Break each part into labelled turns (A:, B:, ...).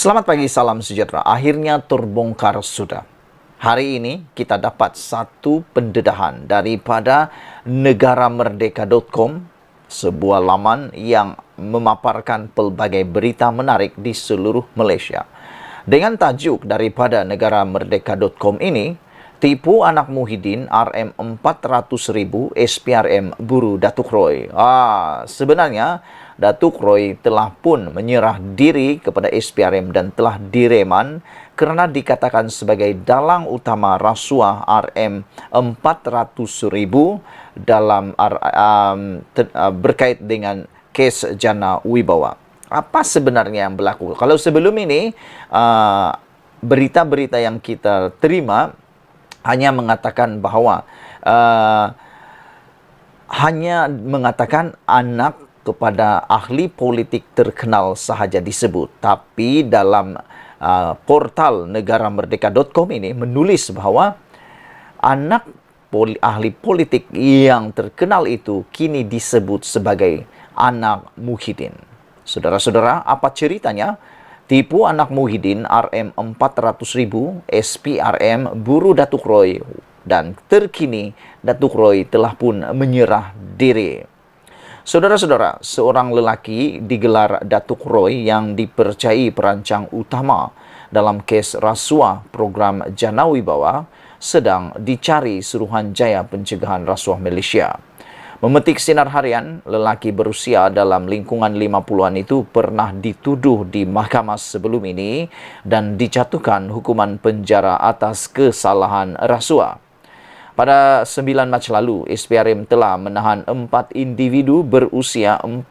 A: Selamat pagi, salam sejahtera. Akhirnya terbongkar sudah. Hari ini kita dapat satu pendedahan daripada negaramerdeka.com, sebuah laman yang memaparkan pelbagai berita menarik di seluruh Malaysia. Dengan tajuk daripada negaramerdeka.com ini, tipu anak Muhyiddin RM400,000 SPRM buru Datuk Roy. Sebenarnya Datuk Roy telah pun menyerah diri kepada SPRM dan telah direman kerana dikatakan sebagai dalang utama rasuah RM400,000 dalam berkait dengan kes Jana Wibawa. Apa sebenarnya yang berlaku? Kalau sebelum ini berita-berita yang kita terima hanya mengatakan bahawa anak kepada ahli politik terkenal sahaja disebut. Tapi dalam portal negaramerdeka.com ini menulis bahawa anak ahli politik yang terkenal itu kini disebut sebagai anak Muhyiddin. Saudara-saudara, apa ceritanya? Tipu anak Muhyiddin RM400,000 SPRM buru Datuk Roy, dan terkini Datuk Roy telah pun menyerah diri. Saudara-saudara, seorang lelaki digelar Datuk Roy yang dipercayai perancang utama dalam kes rasuah program Jana Wibawa sedang dicari Suruhanjaya Pencegahan Rasuah Malaysia. Memetik sinar harian, lelaki berusia dalam lingkungan 50-an itu pernah dituduh di mahkamah sebelum ini dan dijatuhkan hukuman penjara atas kesalahan rasuah. Pada 9 Mac lalu, SPRM telah menahan 4 individu berusia 40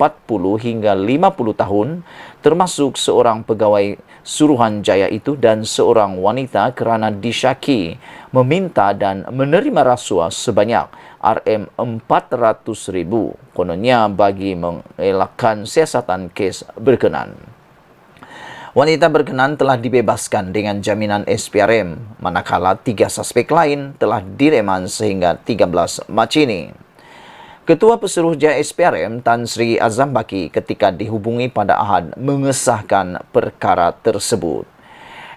A: hingga 50 tahun, termasuk seorang pegawai Suruhanjaya itu dan seorang wanita kerana disyaki meminta dan menerima rasuah sebanyak RM400,000, kononnya bagi mengelakkan siasatan kes berkenan. Wanita berkenan telah dibebaskan dengan jaminan SPRM, manakala 3 suspek lain telah direman sehingga 13 Mac ini. Ketua Pesuruhjaya SPRM Tan Sri Azam Baki ketika dihubungi pada Ahad mengesahkan perkara tersebut.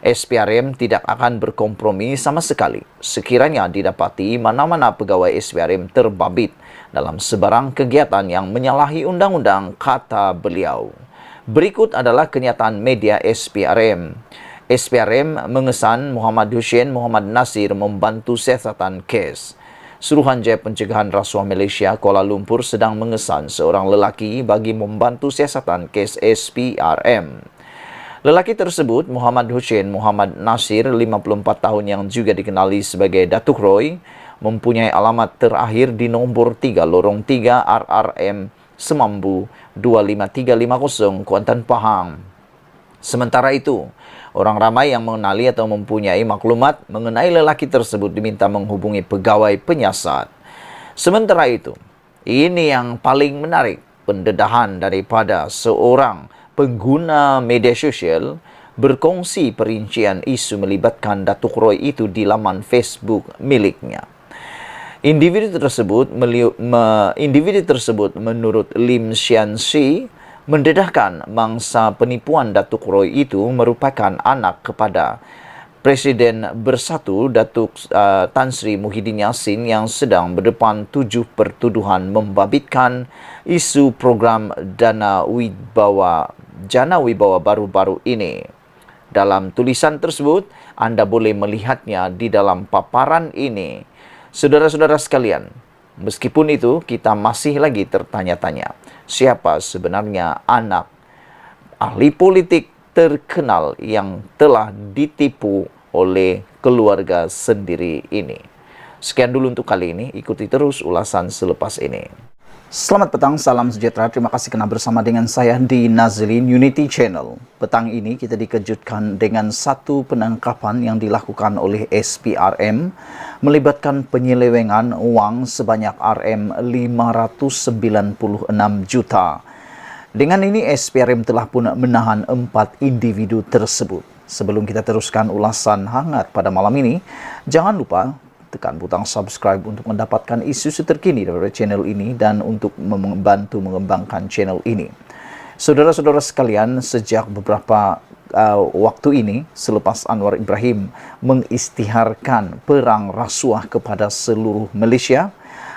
A: SPRM tidak akan berkompromi sama sekali sekiranya didapati mana-mana pegawai SPRM terbabit dalam sebarang kegiatan yang menyalahi undang-undang, kata beliau. Berikut adalah kenyataan media SPRM. SPRM mengesan Muhammad Hussein Muhammad Nasir membantu siasatan kes. Suruhanjaya Pencegahan Rasuah Malaysia Kuala Lumpur sedang mengesan seorang lelaki bagi membantu siasatan kes SPRM. Lelaki tersebut, Muhammad Hussein Muhammad Nasir, 54 tahun yang juga dikenali sebagai Datuk Roy, mempunyai alamat terakhir di nombor 3 lorong 3 RRM Semambu 25350 Kuantan Pahang. Sementara itu, orang ramai yang mengenali atau mempunyai maklumat mengenai lelaki tersebut diminta menghubungi pegawai penyiasat. Sementara itu, ini yang paling menarik, pendedahan daripada seorang pengguna media sosial berkongsi perincian isu melibatkan Datuk Roy itu di laman Facebook miliknya. Individu tersebut menurut Lim Sian Si mendedahkan mangsa penipuan Datuk Roy itu merupakan anak kepada Presiden Bersatu Datuk Tan Sri Muhyiddin Yassin yang sedang berdepan 7 pertuduhan membabitkan isu program Jana Wibawa baru-baru ini. Dalam tulisan tersebut, anda boleh melihatnya di dalam paparan ini. Saudara-saudara sekalian, meskipun itu kita masih lagi tertanya-tanya, siapa sebenarnya anak ahli politik terkenal yang telah ditipu oleh keluarga sendiri ini. Sekian dulu untuk kali ini, ikuti terus ulasan selepas ini. Selamat petang, salam sejahtera. Terima kasih kerana bersama dengan saya di Nazlin Unity Channel. Petang ini kita dikejutkan dengan satu penangkapan yang dilakukan oleh SPRM melibatkan penyelewengan wang sebanyak RM596 juta. Dengan ini SPRM telah pun menahan 4 individu tersebut. Sebelum kita teruskan ulasan hangat pada malam ini, jangan lupa tekan butang subscribe untuk mendapatkan isu terkini dari channel ini dan untuk membantu mengembangkan channel ini. Saudara-saudara sekalian, sejak beberapa waktu ini selepas Anwar Ibrahim mengisytiharkan perang rasuah kepada seluruh Malaysia,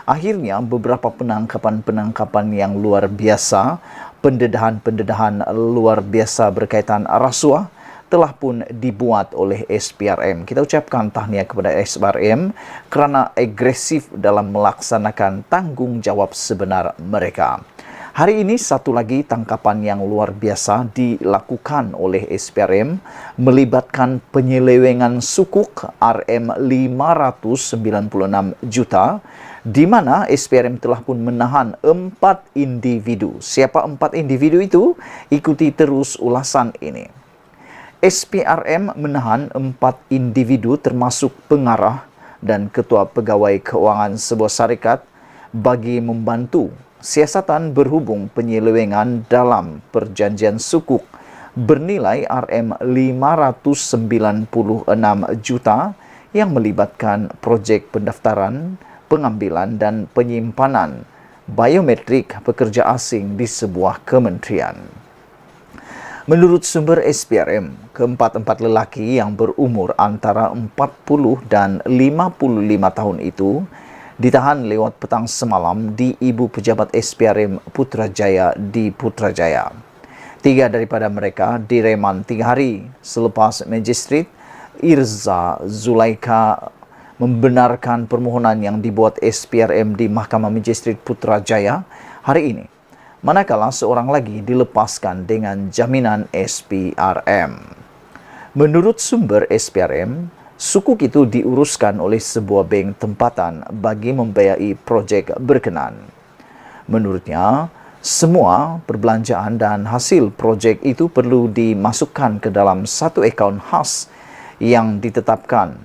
A: akhirnya beberapa penangkapan-penangkapan yang luar biasa, pendedahan-pendedahan luar biasa berkaitan rasuah telah pun dibuat oleh SPRM. Kita ucapkan tahniah kepada SPRM kerana agresif dalam melaksanakan tanggungjawab sebenar mereka. Hari ini satu lagi tangkapan yang luar biasa dilakukan oleh SPRM melibatkan penyelewengan sukuk RM596 juta, di mana SPRM telah pun menahan 4 individu. Siapa 4 individu itu? Ikuti terus ulasan ini. SPRM menahan 4 individu termasuk pengarah dan ketua pegawai keuangan sebuah syarikat bagi membantu siasatan berhubung penyelewengan dalam perjanjian sukuk bernilai RM596 juta yang melibatkan projek pendaftaran, pengambilan dan penyimpanan biometrik pekerja asing di sebuah kementerian. Menurut sumber SPRM, keempat-empat lelaki yang berumur antara 40 dan 55 tahun itu ditahan lewat petang semalam di Ibu Pejabat SPRM Putrajaya di Putrajaya. 3 daripada mereka direman 3 hari selepas Magistrat Irza Zulaika membenarkan permohonan yang dibuat SPRM di Mahkamah Magistrat Putrajaya hari ini, manakala seorang lagi dilepaskan dengan jaminan SPRM. Menurut sumber SPRM, sukuk itu diuruskan oleh sebuah bank tempatan bagi membiayai projek berkenan. Menurutnya, semua perbelanjaan dan hasil projek itu perlu dimasukkan ke dalam satu akaun khas yang ditetapkan.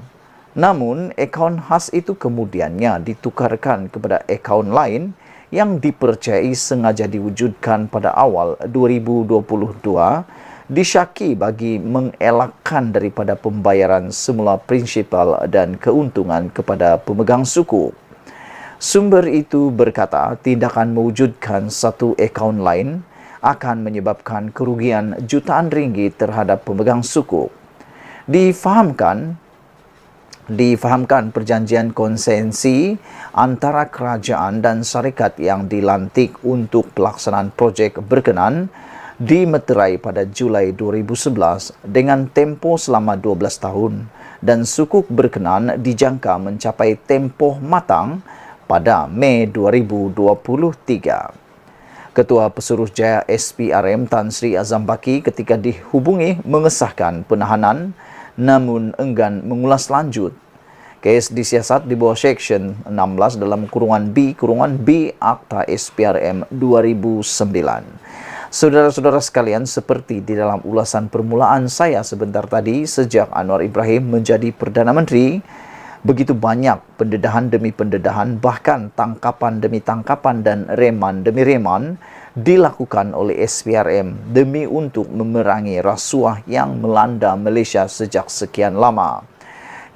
A: Namun, akaun khas itu kemudiannya ditukarkan kepada akaun lain yang dipercayai sengaja diwujudkan pada awal 2022 disyaki bagi mengelakkan daripada pembayaran semula prinsipal dan keuntungan kepada pemegang suku. Sumber itu berkata tindakan mewujudkan satu akaun lain akan menyebabkan kerugian jutaan ringgit terhadap pemegang suku. Difahamkan perjanjian konsensi antara kerajaan dan syarikat yang dilantik untuk pelaksanaan projek berkenan dimeterai pada Julai 2011 dengan tempoh selama 12 tahun dan sukuk berkenan dijangka mencapai tempoh matang pada Mei 2023. Ketua Pesuruhjaya SPRM Tan Sri Azam Baki ketika dihubungi mengesahkan penahanan namun enggan mengulas lanjut. Kes disiasat di bawah Seksyen 16 dalam kurungan B Akta SPRM 2009. Saudara-saudara sekalian, seperti di dalam ulasan permulaan saya sebentar tadi, sejak Anwar Ibrahim menjadi Perdana Menteri, begitu banyak pendedahan demi pendedahan, bahkan tangkapan demi tangkapan dan reman demi reman dilakukan oleh SPRM demi untuk memerangi rasuah yang melanda Malaysia sejak sekian lama.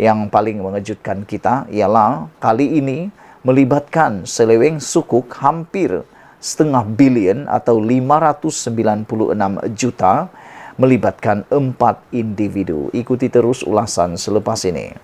A: Yang paling mengejutkan kita ialah kali ini melibatkan seleweng sukuk hampir setengah bilion atau 596 juta melibatkan 4 individu. Ikuti terus ulasan selepas ini.